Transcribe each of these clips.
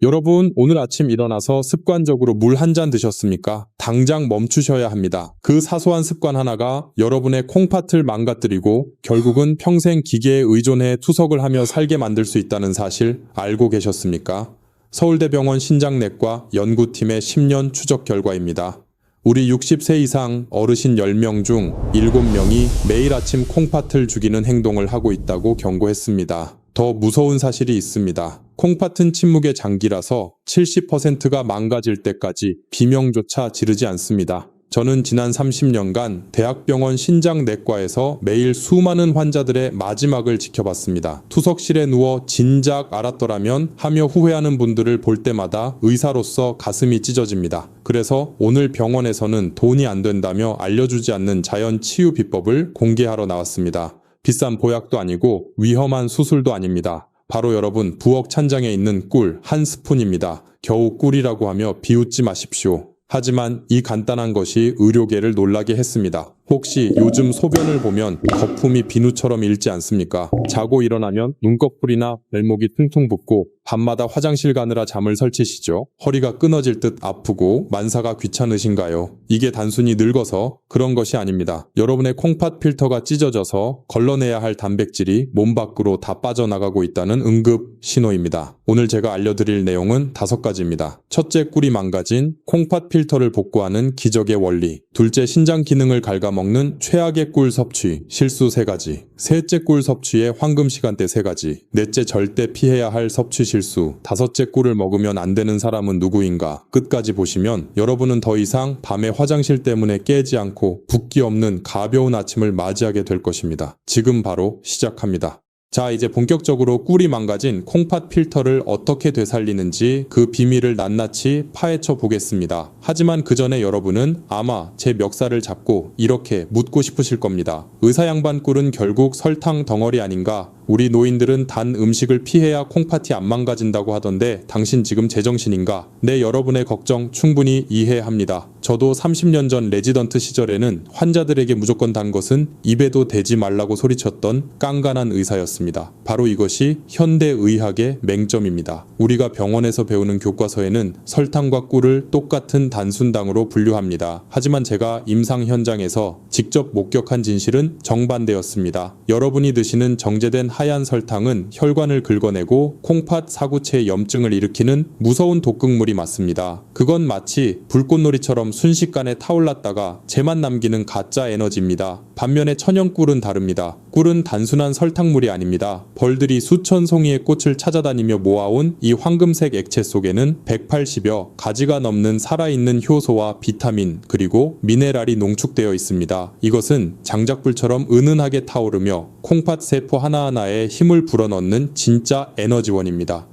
여러분, 오늘 아침 일어나서 습관적으로 물 한 잔 드셨습니까? 당장 멈추셔야 합니다. 그 사소한 습관 하나가 여러분의 콩팥을 망가뜨리고 결국은 평생 기계에 의존해 투석을 하며 살게 만들 수 있다는 사실 알고 계셨습니까? 서울대병원 신장내과 연구팀의 10년 추적 결과입니다. 우리 60세 이상 어르신 10명 중 7명이 매일 아침 콩팥을 죽이는 행동을 하고 있다고 경고했습니다. 더 무서운 사실이 있습니다. 콩팥은 침묵의 장기라서 70%가 망가질 때까지 비명조차 지르지 않습니다. 저는 지난 30년간 대학병원 신장내과에서 매일 수많은 환자들의 마지막을 지켜봤습니다. 투석실에 누워 진작 알았더라면 하며 후회하는 분들을 볼 때마다 의사로서 가슴이 찢어집니다. 그래서 오늘 병원에서는 돈이 안 된다며 알려주지 않는 자연 치유 비법을 공개하러 나왔습니다. 비싼 보약도 아니고 위험한 수술도 아닙니다. 바로 여러분 부엌 찬장에 있는 꿀 한 스푼입니다. 겨우 꿀이라고 하며 비웃지 마십시오. 하지만 이 간단한 것이 의료계를 놀라게 했습니다. 혹시 요즘 소변을 보면 거품이 비누처럼 일지 않습니까? 자고 일어나면 눈꺼풀이나 발목이 퉁퉁 붓고 밤마다 화장실 가느라 잠을 설치시죠? 허리가 끊어질 듯 아프고 만사가 귀찮으신가요? 이게 단순히 늙어서 그런 것이 아닙니다. 여러분의 콩팥 필터가 찢어져서 걸러내야 할 단백질이 몸 밖으로 다 빠져나가고 있다는 응급 신호입니다. 오늘 제가 알려드릴 내용은 5가지입니다. 첫째, 꿀이 망가진 콩팥 필터를 복구하는 기적의 원리. 둘째, 신장 기능을 갉아먹는 최악의 꿀 섭취, 실수 3가지. 셋째, 꿀 섭취의 황금 시간대 3가지. 넷째, 절대 피해야 할 섭취 실수. 5째, 꿀을 먹으면 안 되는 사람은 누구인가. 끝까지 보시면 여러분은 더 이상 밤에 화장실 때문에 깨지 않고 붓기 없는 가벼운 아침을 맞이하게 될 것입니다. 지금 바로 시작합니다. 자, 이제 본격적으로 꿀이 망가진 콩팥 필터를 어떻게 되살리는지 그 비밀을 낱낱이 파헤쳐 보겠습니다. 하지만 그 전에 여러분은 아마 제 멱살을 잡고 이렇게 묻고 싶으실 겁니다. 의사 양반 꿀은 결국 설탕 덩어리 아닌가? 우리 노인들은 단 음식을 피해야 콩팥이 안 망가진다고 하던데 당신 지금 제정신인가? 네, 여러분의 걱정 충분히 이해합니다. 저도 30년 전 레지던트 시절에는 환자들에게 무조건 단 것은 입에도 대지 말라고 소리쳤던 깐깐한 의사였습니다. 바로 이것이 현대의학의 맹점입니다. 우리가 병원에서 배우는 교과서에는 설탕과 꿀을 똑같은 단순당으로 분류합니다. 하지만 제가 임상 현장에서 직접 목격한 진실은 정반대였습니다. 여러분이 드시는 정제된 하얀 설탕은 혈관을 긁어내고 콩팥 사구체의 염증을 일으키는 무서운 독극물이 맞습니다. 그건 마치 불꽃놀이처럼 순식간에 타올랐다가 재만 남기는 가짜 에너지입니다. 반면에 천연꿀은 다릅니다. 꿀은 단순한 설탕물이 아닙니다. 벌들이 수천 송이의 꽃을 찾아다니며 모아온 이 황금색 액체 속에는 180여 가지가 넘는 살아있는 효소와 비타민 그리고 미네랄이 농축되어 있습니다. 이것은 장작불처럼 은은하게 타오르며 콩팥 세포 하나하나에 힘을 불어넣는 진짜 에너지원입니다.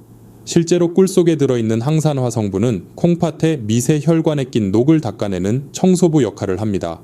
실제로 꿀 속에 들어있는 항산화 성분은 콩팥의 미세 혈관에 낀 녹을 닦아내는 청소부 역할을 합니다.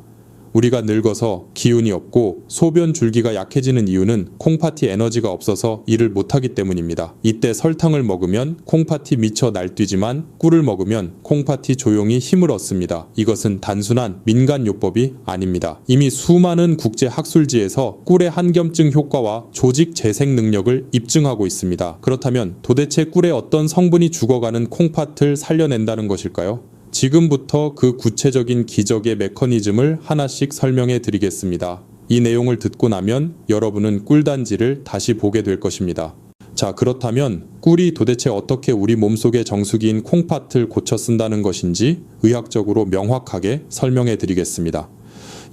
우리가 늙어서 기운이 없고 소변 줄기가 약해지는 이유는 콩팥이 에너지가 없어서 일을 못하기 때문입니다. 이때 설탕을 먹으면 콩팥이 미쳐 날뛰지만 꿀을 먹으면 콩팥이 조용히 힘을 얻습니다. 이것은 단순한 민간요법이 아닙니다. 이미 수많은 국제 학술지에서 꿀의 한겸증 효과와 조직 재생 능력을 입증하고 있습니다. 그렇다면 도대체 꿀의 어떤 성분이 죽어가는 콩팥을 살려낸다는 것일까요? 지금부터 그 구체적인 기적의 메커니즘을 하나씩 설명해 드리겠습니다. 이 내용을 듣고 나면 여러분은 꿀단지를 다시 보게 될 것입니다. 자, 그렇다면 꿀이 도대체 어떻게 우리 몸속의 정수기인 콩팥을 고쳐 쓴다는 것인지 의학적으로 명확하게 설명해 드리겠습니다.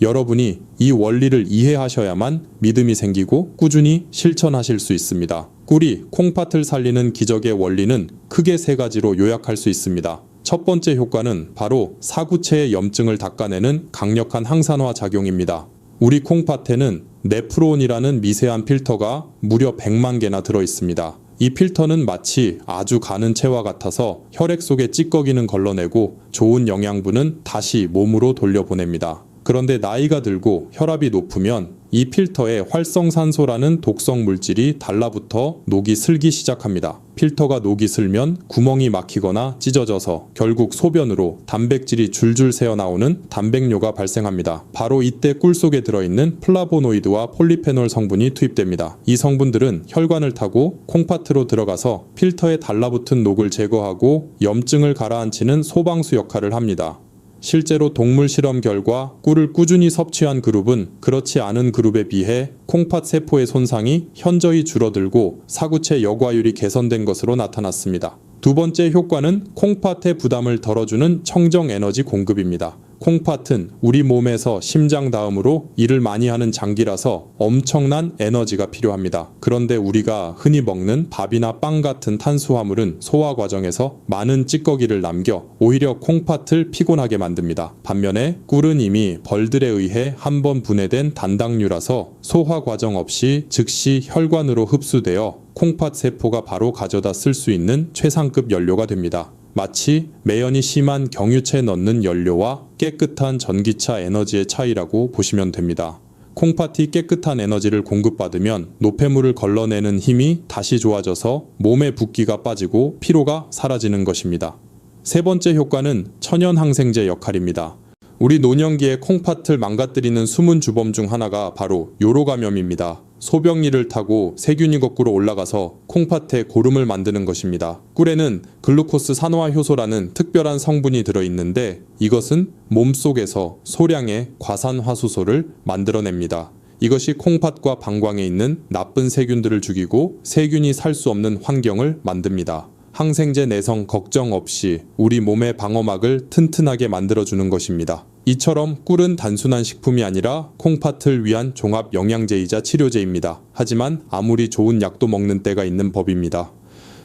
여러분이 이 원리를 이해하셔야만 믿음이 생기고 꾸준히 실천하실 수 있습니다. 꿀이 콩팥을 살리는 기적의 원리는 크게 3가지로 요약할 수 있습니다. 첫 번째 효과는 바로 사구체의 염증을 닦아내는 강력한 항산화 작용입니다. 우리 콩팥에는 네프론이라는 미세한 필터가 무려 100만 개나 들어있습니다. 이 필터는 마치 아주 가는 채와 같아서 혈액 속의 찌꺼기는 걸러내고 좋은 영양분은 다시 몸으로 돌려보냅니다. 그런데 나이가 들고 혈압이 높으면 이 필터에 활성산소라는 독성 물질이 달라붙어 녹이 슬기 시작합니다. 필터가 녹이 슬면 구멍이 막히거나 찢어져서 결국 소변으로 단백질이 줄줄 새어나오는 단백뇨가 발생합니다. 바로 이때 꿀 속에 들어있는 플라보노이드와 폴리페놀 성분이 투입됩니다. 이 성분들은 혈관을 타고 콩팥으로 들어가서 필터에 달라붙은 녹을 제거하고 염증을 가라앉히는 소방수 역할을 합니다. 실제로 동물 실험 결과 꿀을 꾸준히 섭취한 그룹은 그렇지 않은 그룹에 비해 콩팥 세포의 손상이 현저히 줄어들고 사구체 여과율이 개선된 것으로 나타났습니다. 두 번째 효과는 콩팥의 부담을 덜어주는 청정 에너지 공급입니다. 콩팥은 우리 몸에서 심장 다음으로 일을 많이 하는 장기라서 엄청난 에너지가 필요합니다. 그런데 우리가 흔히 먹는 밥이나 빵 같은 탄수화물은 소화 과정에서 많은 찌꺼기를 남겨 오히려 콩팥을 피곤하게 만듭니다. 반면에 꿀은 이미 벌들에 의해 한번 분해된 단당류라서 소화 과정 없이 즉시 혈관으로 흡수되어 콩팥 세포가 바로 가져다 쓸 수 있는 최상급 연료가 됩니다. 마치 매연이 심한 경유체에 넣는 연료와 깨끗한 전기차 에너지의 차이라고 보시면 됩니다. 콩팥이 깨끗한 에너지를 공급받으면 노폐물을 걸러내는 힘이 다시 좋아져서 몸의 붓기가 빠지고 피로가 사라지는 것입니다. 세 번째 효과는 천연항생제 역할입니다. 우리 노년기에 콩팥을 망가뜨리는 숨은 주범 중 하나가 바로 요로감염입니다. 소변리를 타고 세균이 거꾸로 올라가서 콩팥에 고름을 만드는 것입니다. 꿀에는 글루코스 산화 효소라는 특별한 성분이 들어있는데 이것은 몸속에서 소량의 과산화수소를 만들어냅니다. 이것이 콩팥과 방광에 있는 나쁜 세균들을 죽이고 세균이 살 수 없는 환경을 만듭니다. 항생제 내성 걱정 없이 우리 몸의 방어막을 튼튼하게 만들어주는 것입니다. 이처럼 꿀은 단순한 식품이 아니라 콩팥을 위한 종합 영양제이자 치료제입니다. 하지만 아무리 좋은 약도 먹는 때가 있는 법입니다.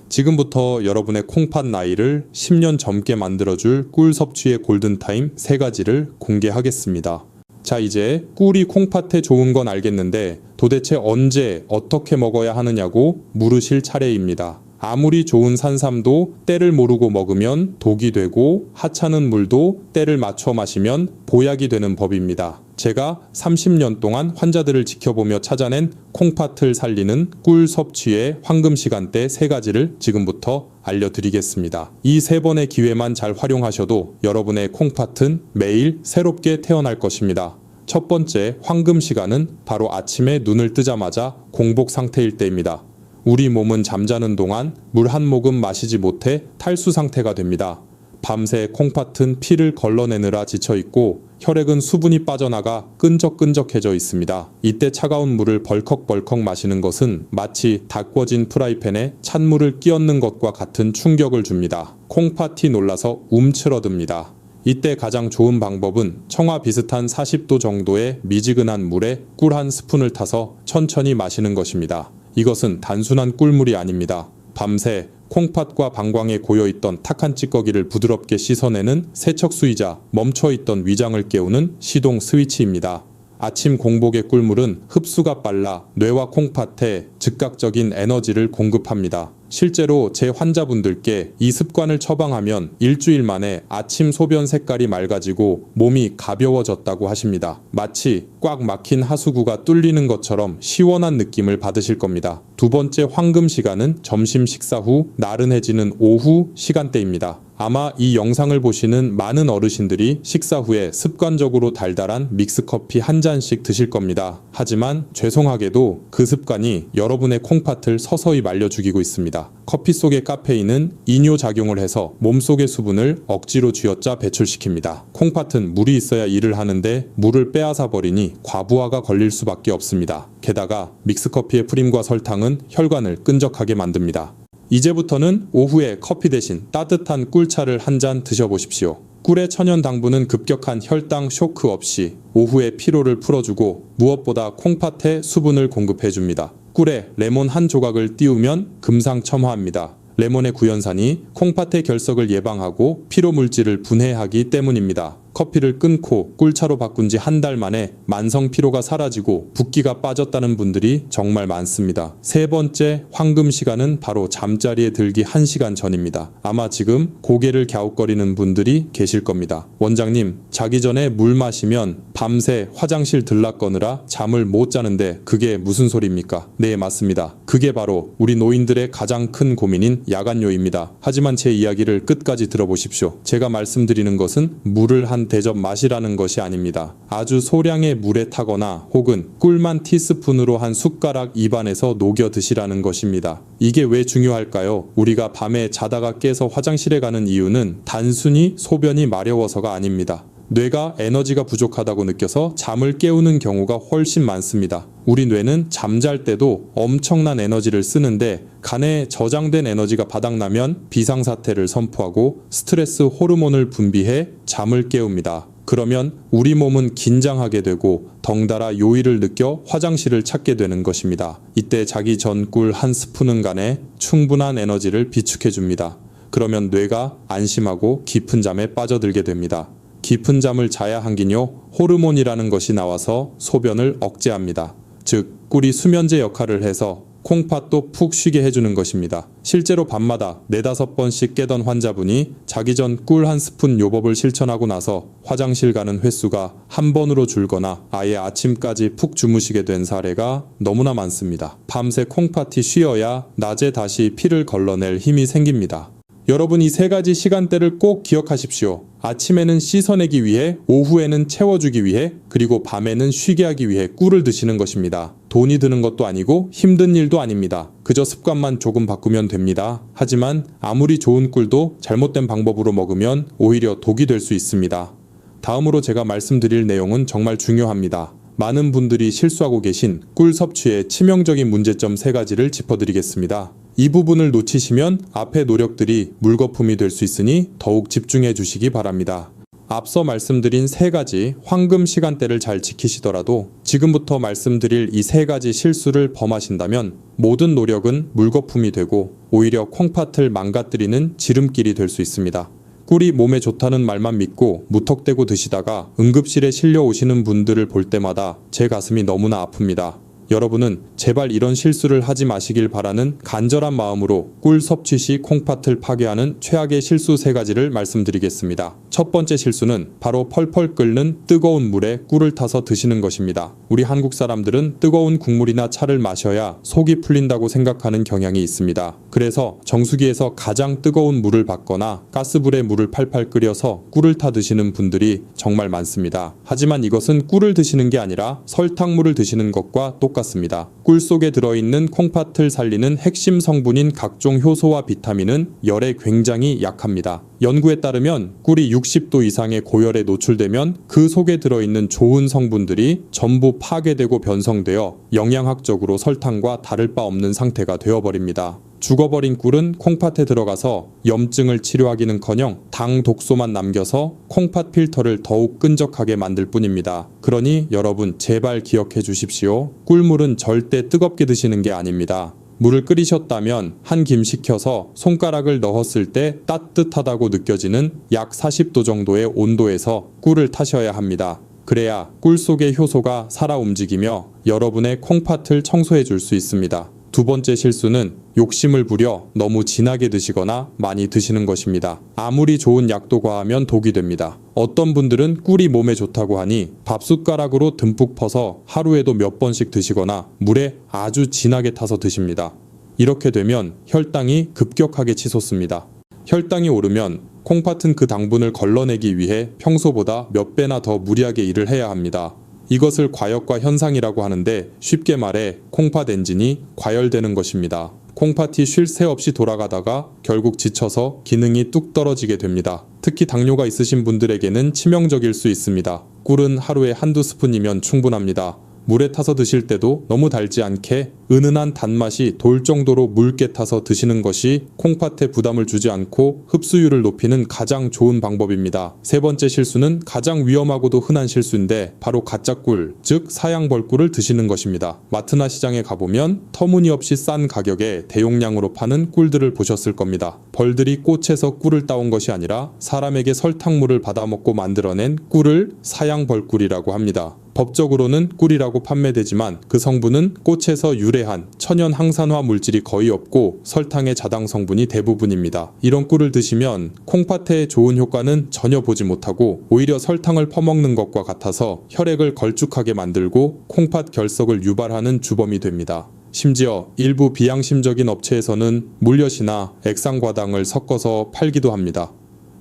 지금부터 여러분의 콩팥 나이를 10년 젊게 만들어줄 꿀 섭취의 골든타임 3가지를 공개하겠습니다. 자, 이제 꿀이 콩팥에 좋은 건 알겠는데 도대체 언제 어떻게 먹어야 하느냐고 물으실 차례입니다. 아무리 좋은 산삼도 때를 모르고 먹으면 독이 되고 하찮은 물도 때를 맞춰 마시면 보약이 되는 법입니다. 제가 30년 동안 환자들을 지켜보며 찾아낸 콩팥을 살리는 꿀 섭취의 황금 시간대 3가지를 지금부터 알려드리겠습니다. 이 3번의 기회만 잘 활용하셔도 여러분의 콩팥은 매일 새롭게 태어날 것입니다. 첫 번째 황금 시간은 바로 아침에 눈을 뜨자마자 공복 상태일 때입니다. 우리 몸은 잠자는 동안 물 한 모금 마시지 못해 탈수 상태가 됩니다. 밤새 콩팥은 피를 걸러내느라 지쳐있고 혈액은 수분이 빠져나가 끈적끈적해져 있습니다. 이때 차가운 물을 벌컥벌컥 마시는 것은 마치 다 구워진 프라이팬에 찬물을 끼얹는 것과 같은 충격을 줍니다. 콩팥이 놀라서 움츠러듭니다. 이때 가장 좋은 방법은 청아 비슷한 40도 정도의 미지근한 물에 꿀 한 스푼을 타서 천천히 마시는 것입니다. 이것은 단순한 꿀물이 아닙니다. 밤새 콩팥과 방광에 고여있던 탁한 찌꺼기를 부드럽게 씻어내는 세척수이자 멈춰있던 위장을 깨우는 시동 스위치입니다. 아침 공복의 꿀물은 흡수가 빨라 뇌와 콩팥에 즉각적인 에너지를 공급합니다. 실제로 제 환자분들께 이 습관을 처방하면 일주일 만에 아침 소변 색깔이 맑아지고 몸이 가벼워졌다고 하십니다. 마치 꽉 막힌 하수구가 뚫리는 것처럼 시원한 느낌을 받으실 겁니다. 두 번째 황금 시간은 점심 식사 후 나른해지는 오후 시간대입니다. 아마 이 영상을 보시는 많은 어르신들이 식사 후에 습관적으로 달달한 믹스커피 한 잔씩 드실 겁니다. 하지만 죄송하게도 그 습관이 여러분의 콩팥을 서서히 말려 죽이고 있습니다. 커피 속의 카페인은 이뇨작용을 해서 몸속의 수분을 억지로 쥐어짜 배출시킵니다. 콩팥은 물이 있어야 일을 하는데 물을 빼앗아 버리니 과부하가 걸릴 수밖에 없습니다. 게다가 믹스커피의 프림과 설탕은 혈관을 끈적하게 만듭니다. 이제부터는 오후에 커피 대신 따뜻한 꿀차를 한 잔 드셔보십시오. 꿀의 천연 당분은 급격한 혈당 쇼크 없이 오후의 피로를 풀어주고 무엇보다 콩팥에 수분을 공급해줍니다. 꿀에 레몬 한 조각을 띄우면 금상첨화합니다. 레몬의 구연산이 콩팥의 결석을 예방하고 피로 물질을 분해하기 때문입니다. 커피를 끊고 꿀차로 바꾼 지 한 달 만에 만성 피로가 사라지고 붓기가 빠졌다는 분들이 정말 많습니다. 세 번째 황금 시간은 바로 잠자리에 들기 1시간 전입니다. 아마 지금 고개를 갸웃거리는 분들이 계실 겁니다. 원장님, 자기 전에 물 마시면 밤새 화장실 들락거느라 잠을 못 자는데 그게 무슨 소리입니까? 네, 맞습니다. 그게 바로 우리 노인들의 가장 큰 고민인 야간요입니다. 하지만 제 이야기를 끝까지 들어보십시오. 제가 말씀드리는 것은 물을 한 대접 마시라는 것이 아닙니다. 아주 소량의 물에 타거나 혹은 꿀만 티스푼으로 한 숟가락 입안에서 녹여 드시라는 것입니다. 이게 왜 중요할까요? 우리가 밤에 자다가 깨서 화장실에 가는 이유는 단순히 소변이 마려워서가 아닙니다. 뇌가 에너지가 부족하다고 느껴서 잠을 깨우는 경우가 훨씬 많습니다. 우리 뇌는 잠잘 때도 엄청난 에너지를 쓰는데 간에 저장된 에너지가 바닥나면 비상사태를 선포하고 스트레스 호르몬을 분비해 잠을 깨웁니다. 그러면 우리 몸은 긴장하게 되고 덩달아 요의를 느껴 화장실을 찾게 되는 것입니다. 이때 자기 전 꿀 한 스푼은 간에 충분한 에너지를 비축해줍니다. 그러면 뇌가 안심하고 깊은 잠에 빠져들게 됩니다. 깊은 잠을 자야 한긴요, 호르몬이라는 것이 나와서 소변을 억제합니다. 즉, 꿀이 수면제 역할을 해서 콩팥도 푹 쉬게 해주는 것입니다. 실제로 밤마다 4-5번씩 깨던 환자분이 자기 전 꿀 한 스푼 요법을 실천하고 나서 화장실 가는 횟수가 한 번으로 줄거나 아예 아침까지 푹 주무시게 된 사례가 너무나 많습니다. 밤새 콩팥이 쉬어야 낮에 다시 피를 걸러낼 힘이 생깁니다. 여러분, 이 3가지 시간대를 꼭 기억하십시오. 아침에는 씻어내기 위해, 오후에는 채워주기 위해, 그리고 밤에는 쉬게 하기 위해 꿀을 드시는 것입니다. 돈이 드는 것도 아니고 힘든 일도 아닙니다. 그저 습관만 조금 바꾸면 됩니다. 하지만 아무리 좋은 꿀도 잘못된 방법으로 먹으면 오히려 독이 될 수 있습니다. 다음으로 제가 말씀드릴 내용은 정말 중요합니다. 많은 분들이 실수하고 계신 꿀 섭취의 치명적인 문제점 3가지를 짚어드리겠습니다. 이 부분을 놓치시면 앞의 노력들이 물거품이 될 수 있으니 더욱 집중해 주시기 바랍니다. 앞서 말씀드린 3가지 황금 시간대를 잘 지키시더라도 지금부터 말씀드릴 이 3가지 실수를 범하신다면 모든 노력은 물거품이 되고 오히려 콩팥을 망가뜨리는 지름길이 될 수 있습니다. 꿀이 몸에 좋다는 말만 믿고 무턱대고 드시다가 응급실에 실려오시는 분들을 볼 때마다 제 가슴이 너무나 아픕니다. 여러분은 제발 이런 실수를 하지 마시길 바라는 간절한 마음으로 꿀 섭취 시 콩팥을 파괴하는 최악의 실수 3가지를 말씀드리겠습니다. 첫 번째 실수는 바로 펄펄 끓는 뜨거운 물에 꿀을 타서 드시는 것입니다. 우리 한국 사람들은 뜨거운 국물이나 차를 마셔야 속이 풀린다고 생각하는 경향이 있습니다. 그래서 정수기에서 가장 뜨거운 물을 받거나 가스불에 물을 팔팔 끓여서 꿀을 타 드시는 분들이 정말 많습니다. 하지만 이것은 꿀을 드시는 게 아니라 설탕물을 드시는 것과 똑같습니다. 꿀 속에 들어있는 콩팥을 살리는 핵심 성분인 각종 효소와 비타민은 열에 굉장히 약합니다. 연구에 따르면 꿀이 60도 이상의 고열에 노출되면 그 속에 들어있는 좋은 성분들이 전부 파괴되고 변성되어 영양학적으로 설탕과 다를 바 없는 상태가 되어버립니다. 죽어버린 꿀은 콩팥에 들어가서 염증을 치료하기는커녕 당 독소만 남겨서 콩팥 필터를 더욱 끈적하게 만들 뿐입니다. 그러니 여러분, 제발 기억해 주십시오. 꿀물은 절대 뜨겁게 드시는 게 아닙니다. 물을 끓이셨다면 한 김 식혀서 손가락을 넣었을 때 따뜻하다고 느껴지는 약 40도 정도의 온도에서 꿀을 타셔야 합니다. 그래야 꿀 속의 효소가 살아 움직이며 여러분의 콩팥을 청소해 줄 수 있습니다. 두 번째 실수는 욕심을 부려 너무 진하게 드시거나 많이 드시는 것입니다. 아무리 좋은 약도 과하면 독이 됩니다. 어떤 분들은 꿀이 몸에 좋다고 하니 밥숟가락으로 듬뿍 퍼서 하루에도 몇 번씩 드시거나 물에 아주 진하게 타서 드십니다. 이렇게 되면 혈당이 급격하게 치솟습니다. 혈당이 오르면 콩팥은 그 당분을 걸러내기 위해 평소보다 몇 배나 더 무리하게 일을 해야 합니다. 이것을 과역과 현상이라고 하는데 쉽게 말해 콩팥 엔진이 과열되는 것입니다. 콩팥이 쉴 새 없이 돌아가다가 결국 지쳐서 기능이 뚝 떨어지게 됩니다. 특히 당뇨가 있으신 분들에게는 치명적일 수 있습니다. 꿀은 하루에 한두 스푼이면 충분합니다. 물에 타서 드실 때도 너무 달지 않게 은은한 단맛이 돌 정도로 묽게 타서 드시는 것이 콩팥에 부담을 주지 않고 흡수율을 높이는 가장 좋은 방법입니다. 세 번째 실수는 가장 위험하고도 흔한 실수인데 바로 가짜 꿀, 즉 사양벌꿀을 드시는 것입니다. 마트나 시장에 가보면 터무니없이 싼 가격에 대용량으로 파는 꿀들을 보셨을 겁니다. 벌들이 꽃에서 꿀을 따온 것이 아니라 사람에게 설탕물을 받아먹고 만들어낸 꿀을 사양벌꿀이라고 합니다. 법적으로는 꿀이라고 판매되지만 그 성분은 꽃에서 유래한 천연 항산화 물질이 거의 없고 설탕의 자당 성분이 대부분입니다. 이런 꿀을 드시면 콩팥에 좋은 효과는 전혀 보지 못하고 오히려 설탕을 퍼먹는 것과 같아서 혈액을 걸쭉하게 만들고 콩팥 결석을 유발하는 주범이 됩니다. 심지어 일부 비양심적인 업체에서는 물엿이나 액상과당을 섞어서 팔기도 합니다.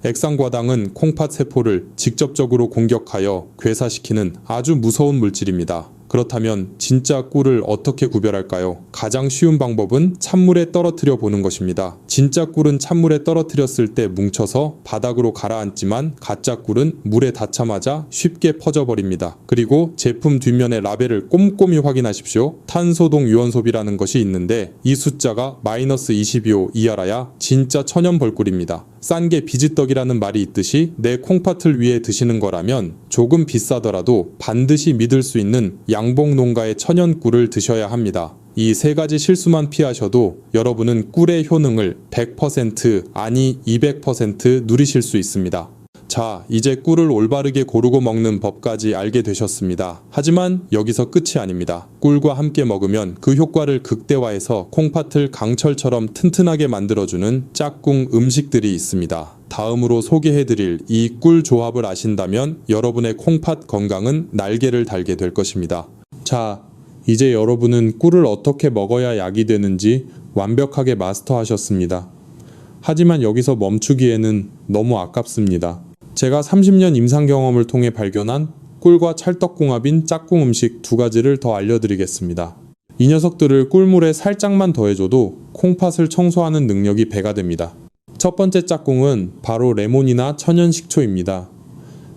액상과당은 콩팥 세포를 직접적으로 공격하여 괴사시키는 아주 무서운 물질입니다. 그렇다면 진짜 꿀을 어떻게 구별할까요? 가장 쉬운 방법은 찬물에 떨어뜨려 보는 것입니다. 진짜 꿀은 찬물에 떨어뜨렸을 때 뭉쳐서 바닥으로 가라앉지만 가짜 꿀은 물에 닿자마자 쉽게 퍼져버립니다. 그리고 제품 뒷면의 라벨을 꼼꼼히 확인하십시오. 탄소동 유원소비라는 것이 있는데 이 숫자가 -22호 이하라야 진짜 천연 벌꿀입니다. 싼 게 비지떡이라는 말이 있듯이 내 콩팥을 위해 드시는 거라면 조금 비싸더라도 반드시 믿을 수 있는 양봉 농가의 천연 꿀을 드셔야 합니다. 이 세 가지 실수만 피하셔도 여러분은 꿀의 효능을 100% 아니 200% 누리실 수 있습니다. 자, 이제 꿀을 올바르게 고르고 먹는 법까지 알게 되셨습니다. 하지만 여기서 끝이 아닙니다. 꿀과 함께 먹으면 그 효과를 극대화해서 콩팥을 강철처럼 튼튼하게 만들어주는 짝꿍 음식들이 있습니다. 다음으로 소개해드릴 이 꿀 조합을 아신다면 여러분의 콩팥 건강은 날개를 달게 될 것입니다. 자, 이제 여러분은 꿀을 어떻게 먹어야 약이 되는지 완벽하게 마스터하셨습니다. 하지만 여기서 멈추기에는 너무 아깝습니다. 제가 30년 임상 경험을 통해 발견한 꿀과 찰떡궁합인 짝꿍 음식 두 가지를 더 알려드리겠습니다. 이 녀석들을 꿀물에 살짝만 더해줘도 콩팥을 청소하는 능력이 배가 됩니다. 첫 번째 짝꿍은 바로 레몬이나 천연 식초입니다.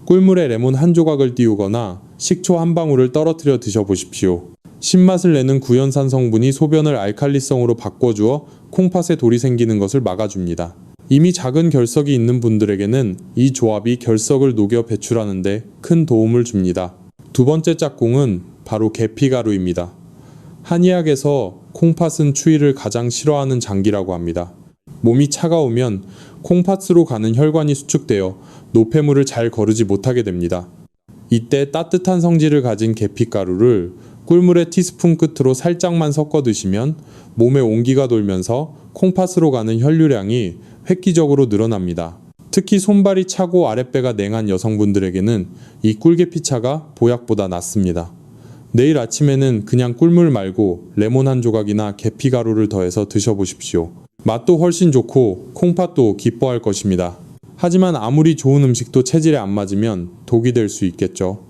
꿀물에 레몬 한 조각을 띄우거나 식초 한 방울을 떨어뜨려 드셔보십시오. 신맛을 내는 구연산 성분이 소변을 알칼리성으로 바꿔주어 콩팥에 돌이 생기는 것을 막아줍니다. 이미 작은 결석이 있는 분들에게는 이 조합이 결석을 녹여 배출하는 데 큰 도움을 줍니다. 두 번째 짝꿍은 바로 계피가루입니다. 한의학에서 콩팥은 추위를 가장 싫어하는 장기라고 합니다. 몸이 차가우면 콩팥으로 가는 혈관이 수축되어 노폐물을 잘 거르지 못하게 됩니다. 이때 따뜻한 성질을 가진 계피가루를 꿀물에 티스푼 끝으로 살짝만 섞어 드시면 몸에 온기가 돌면서 콩팥으로 가는 혈류량이 획기적으로 늘어납니다. 특히 손발이 차고 아랫배가 냉한 여성분들에게는 이 꿀계피차가 보약보다 낫습니다. 내일 아침에는 그냥 꿀물 말고 레몬 한 조각이나 계피가루를 더해서 드셔보십시오. 맛도 훨씬 좋고 콩팥도 기뻐할 것입니다. 하지만 아무리 좋은 음식도 체질에 안 맞으면 독이 될 수 있겠죠.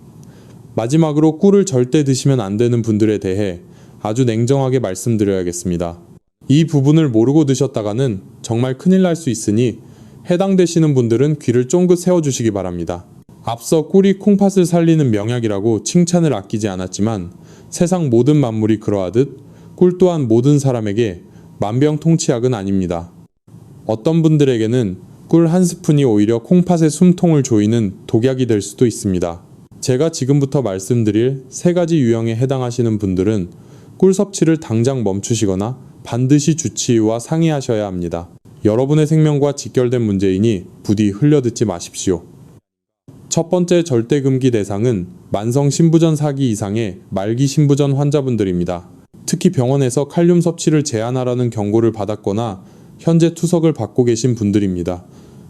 마지막으로 꿀을 절대 드시면 안 되는 분들에 대해 아주 냉정하게 말씀드려야겠습니다. 이 부분을 모르고 드셨다가는 정말 큰일 날 수 있으니 해당되시는 분들은 귀를 쫑긋 세워주시기 바랍니다. 앞서 꿀이 콩팥을 살리는 명약이라고 칭찬을 아끼지 않았지만 세상 모든 만물이 그러하듯 꿀 또한 모든 사람에게 만병통치약은 아닙니다. 어떤 분들에게는 꿀 한 스푼이 오히려 콩팥의 숨통을 조이는 독약이 될 수도 있습니다. 제가 지금부터 말씀드릴 세 가지 유형에 해당하시는 분들은 꿀 섭취를 당장 멈추시거나 반드시 주치의와 상의하셔야 합니다. 여러분의 생명과 직결된 문제이니 부디 흘려듣지 마십시오. 첫 번째 절대금기 대상은 만성 신부전 4기 이상의 말기 신부전 환자분들입니다. 특히 병원에서 칼륨 섭취를 제한하라는 경고를 받았거나 현재 투석을 받고 계신 분들입니다.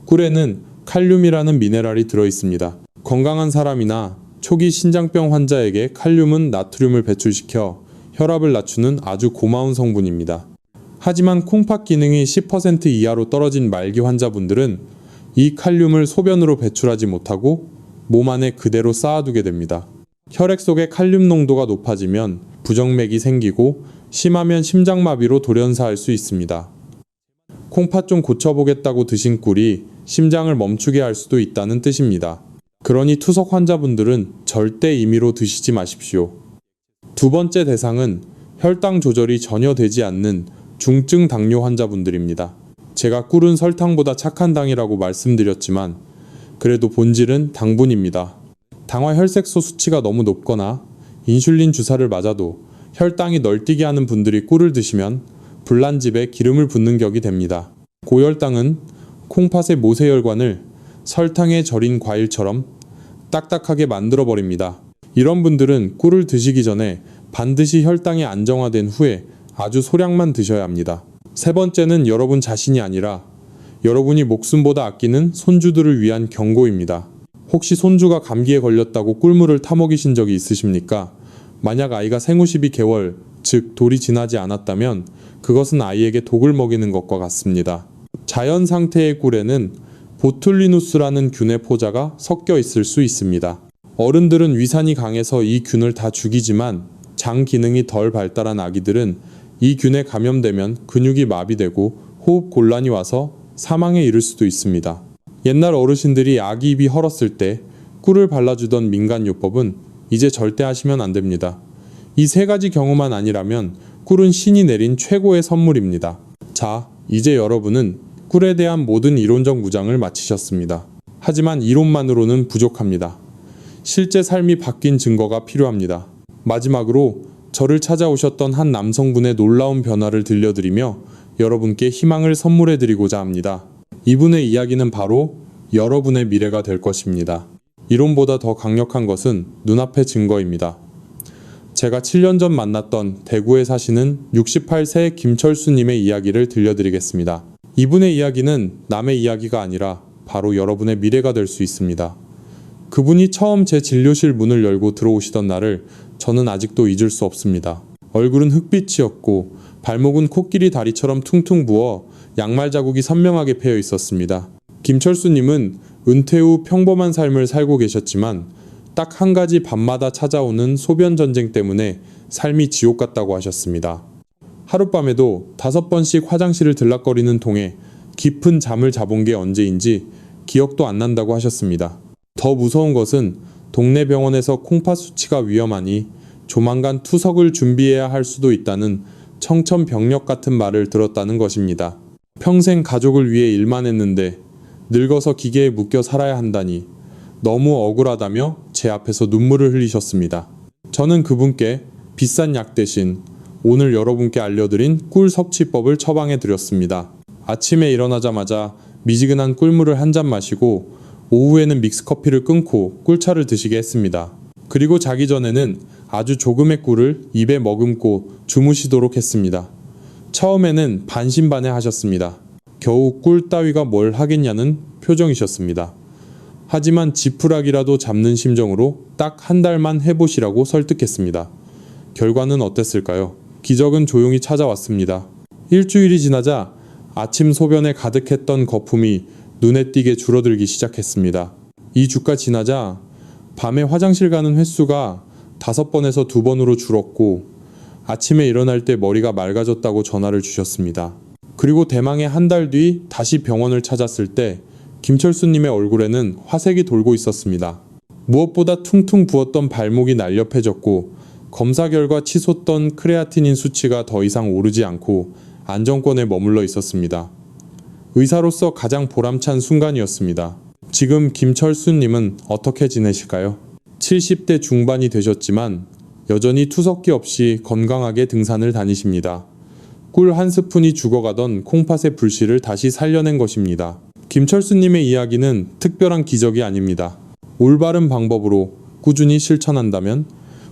꿀에는 칼륨이라는 미네랄이 들어있습니다. 건강한 사람이나 초기 신장병 환자에게 칼륨은 나트륨을 배출시켜 혈압을 낮추는 아주 고마운 성분입니다. 하지만 콩팥 기능이 10% 이하로 떨어진 말기 환자분들은 이 칼륨을 소변으로 배출하지 못하고 몸 안에 그대로 쌓아두게 됩니다. 혈액 속의 칼륨 농도가 높아지면 부정맥이 생기고 심하면 심장마비로 돌연사할 수 있습니다. 콩팥 좀 고쳐보겠다고 드신 꿀이 심장을 멈추게 할 수도 있다는 뜻입니다. 그러니 투석 환자분들은 절대 임의로 드시지 마십시오. 두 번째 대상은 혈당 조절이 전혀 되지 않는 중증 당뇨 환자분들입니다. 제가 꿀은 설탕보다 착한 당이라고 말씀드렸지만 그래도 본질은 당분입니다. 당화 혈색소 수치가 너무 높거나 인슐린 주사를 맞아도 혈당이 널뛰게 하는 분들이 꿀을 드시면 불난집에 기름을 붓는 격이 됩니다. 고혈당은 콩팥의 모세혈관을 설탕에 절인 과일처럼 딱딱하게 만들어버립니다. 이런 분들은 꿀을 드시기 전에 반드시 혈당이 안정화된 후에 아주 소량만 드셔야 합니다. 세 번째는 여러분 자신이 아니라 여러분이 목숨보다 아끼는 손주들을 위한 경고입니다. 혹시 손주가 감기에 걸렸다고 꿀물을 타먹이신 적이 있으십니까? 만약 아이가 생후 12개월, 즉 돌이 지나지 않았다면 그것은 아이에게 독을 먹이는 것과 같습니다. 자연 상태의 꿀에는 보툴리누스라는 균의 포자가 섞여 있을 수 있습니다. 어른들은 위산이 강해서 이 균을 다 죽이지만 장 기능이 덜 발달한 아기들은 이 균에 감염되면 근육이 마비되고 호흡 곤란이 와서 사망에 이를 수도 있습니다. 옛날 어르신들이 아기 입이 헐었을 때 꿀을 발라주던 민간요법은 이제 절대 하시면 안 됩니다. 이 세 가지 경우만 아니라면 꿀은 신이 내린 최고의 선물입니다. 자, 이제 여러분은 꿀에 대한 모든 이론적 무장을 마치셨습니다. 하지만 이론만으로는 부족합니다. 실제 삶이 바뀐 증거가 필요합니다. 마지막으로 저를 찾아오셨던 한 남성분의 놀라운 변화를 들려드리며 여러분께 희망을 선물해드리고자 합니다. 이분의 이야기는 바로 여러분의 미래가 될 것입니다. 이론보다 더 강력한 것은 눈앞의 증거입니다. 제가 7년 전 만났던 대구에 사시는 68세 김철수님의 이야기를 들려드리겠습니다. 이분의 이야기는 남의 이야기가 아니라 바로 여러분의 미래가 될 수 있습니다. 그분이 처음 제 진료실 문을 열고 들어오시던 날을 저는 아직도 잊을 수 없습니다. 얼굴은 흑빛이었고 발목은 코끼리 다리처럼 퉁퉁 부어 양말 자국이 선명하게 패여 있었습니다. 김철수님은 은퇴 후 평범한 삶을 살고 계셨지만 딱 한 가지 밤마다 찾아오는 소변 전쟁 때문에 삶이 지옥 같다고 하셨습니다. 하룻밤에도 5번씩 화장실을 들락거리는 통에 깊은 잠을 자본 게 언제인지 기억도 안 난다고 하셨습니다. 더 무서운 것은 동네 병원에서 콩팥 수치가 위험하니 조만간 투석을 준비해야 할 수도 있다는 청천벽력 같은 말을 들었다는 것입니다. 평생 가족을 위해 일만 했는데 늙어서 기계에 묶여 살아야 한다니 너무 억울하다며 제 앞에서 눈물을 흘리셨습니다. 저는 그분께 비싼 약 대신 오늘 여러분께 알려드린 꿀 섭취법을 처방해 드렸습니다. 아침에 일어나자마자 미지근한 꿀물을 한 잔 마시고 오후에는 믹스커피를 끊고 꿀차를 드시게 했습니다. 그리고 자기 전에는 아주 조금의 꿀을 입에 머금고 주무시도록 했습니다. 처음에는 반신반의 하셨습니다. 겨우 꿀 따위가 뭘 하겠냐는 표정이셨습니다. 하지만 지푸라기라도 잡는 심정으로 딱 한 달만 해보시라고 설득했습니다. 결과는 어땠을까요? 기적은 조용히 찾아왔습니다. 일주일이 지나자 아침 소변에 가득했던 거품이 눈에 띄게 줄어들기 시작했습니다. 2주가 지나자 밤에 화장실 가는 횟수가 5번에서 2번으로 줄었고 아침에 일어날 때 머리가 맑아졌다고 전화를 주셨습니다. 그리고 대망의 한 달 뒤 다시 병원을 찾았을 때 김철수님의 얼굴에는 화색이 돌고 있었습니다. 무엇보다 퉁퉁 부었던 발목이 날렵해졌고 검사 결과 치솟던 크레아티닌 수치가 더 이상 오르지 않고 안정권에 머물러 있었습니다. 의사로서 가장 보람찬 순간이었습니다. 지금 김철수님은 어떻게 지내실까요? 70대 중반이 되셨지만 여전히 투석기 없이 건강하게 등산을 다니십니다. 꿀 한 스푼이 죽어가던 콩팥의 불씨를 다시 살려낸 것입니다. 김철수님의 이야기는 특별한 기적이 아닙니다. 올바른 방법으로 꾸준히 실천한다면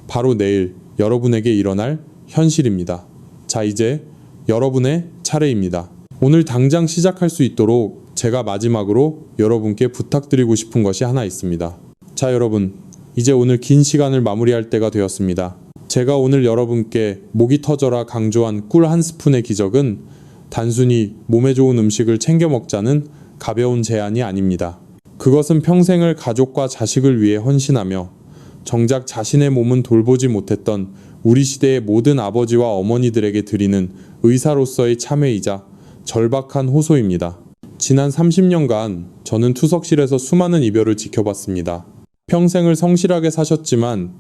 바로 내일 여러분에게 일어날 현실입니다. 자, 이제 여러분의 차례입니다. 오늘 당장 시작할 수 있도록 제가 마지막으로 여러분께 부탁드리고 싶은 것이 하나 있습니다. 자, 여러분, 이제 오늘 긴 시간을 마무리할 때가 되었습니다. 제가 오늘 여러분께 목이 터져라 강조한 꿀 한 스푼의 기적은 단순히 몸에 좋은 음식을 챙겨 먹자는 가벼운 제안이 아닙니다. 그것은 평생을 가족과 자식을 위해 헌신하며 정작 자신의 몸은 돌보지 못했던 우리 시대의 모든 아버지와 어머니들에게 드리는 의사로서의 참회이자 절박한 호소입니다. 지난 30년간 저는 투석실에서 수많은 이별을 지켜봤습니다. 평생을 성실하게 사셨지만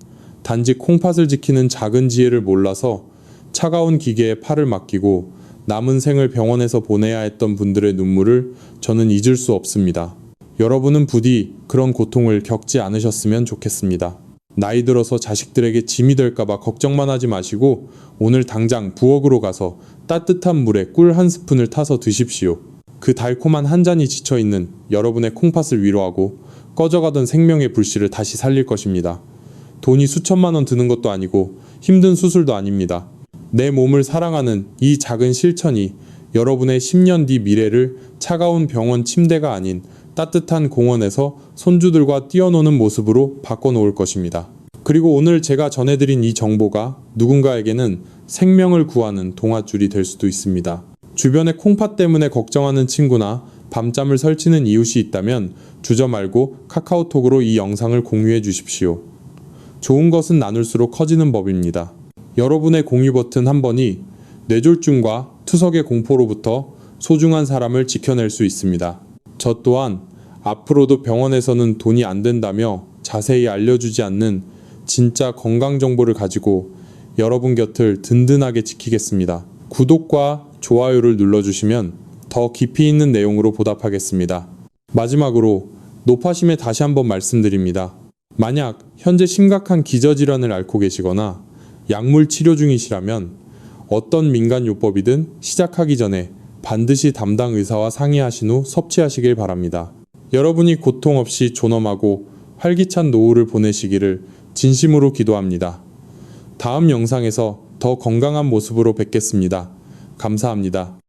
단지 콩팥을 지키는 작은 지혜를 몰라서 차가운 기계에 팔을 맡기고 남은 생을 병원에서 보내야 했던 분들의 눈물을 저는 잊을 수 없습니다. 여러분은 부디 그런 고통을 겪지 않으셨으면 좋겠습니다. 나이 들어서 자식들에게 짐이 될까봐 걱정만 하지 마시고 오늘 당장 부엌으로 가서 따뜻한 물에 꿀 한 스푼을 타서 드십시오. 그 달콤한 한 잔이 지쳐있는 여러분의 콩팥을 위로하고 꺼져가던 생명의 불씨를 다시 살릴 것입니다. 돈이 수천만 원 드는 것도 아니고 힘든 수술도 아닙니다. 내 몸을 사랑하는 이 작은 실천이 여러분의 10년 뒤 미래를 차가운 병원 침대가 아닌 따뜻한 공원에서 손주들과 뛰어노는 모습으로 바꿔놓을 것입니다. 그리고 오늘 제가 전해드린 이 정보가 누군가에게는 생명을 구하는 동아줄이 될 수도 있습니다. 주변에 콩팥 때문에 걱정하는 친구나 밤잠을 설치는 이웃이 있다면 주저 말고 카카오톡으로 이 영상을 공유해 주십시오. 좋은 것은 나눌수록 커지는 법입니다. 여러분의 공유 버튼 한 번이 뇌졸중과 투석의 공포로부터 소중한 사람을 지켜낼 수 있습니다. 저 또한 앞으로도 병원에서는 돈이 안 된다며 자세히 알려주지 않는 진짜 건강 정보를 가지고 여러분 곁을 든든하게 지키겠습니다. 구독과 좋아요를 눌러주시면 더 깊이 있는 내용으로 보답하겠습니다. 마지막으로 노파심에 다시 한번 말씀드립니다. 만약 현재 심각한 기저질환을 앓고 계시거나 약물 치료 중이시라면 어떤 민간요법이든 시작하기 전에 반드시 담당 의사와 상의하신 후 섭취하시길 바랍니다. 여러분이 고통 없이 존엄하고 활기찬 노후를 보내시기를 진심으로 기도합니다. 다음 영상에서 더 건강한 모습으로 뵙겠습니다. 감사합니다.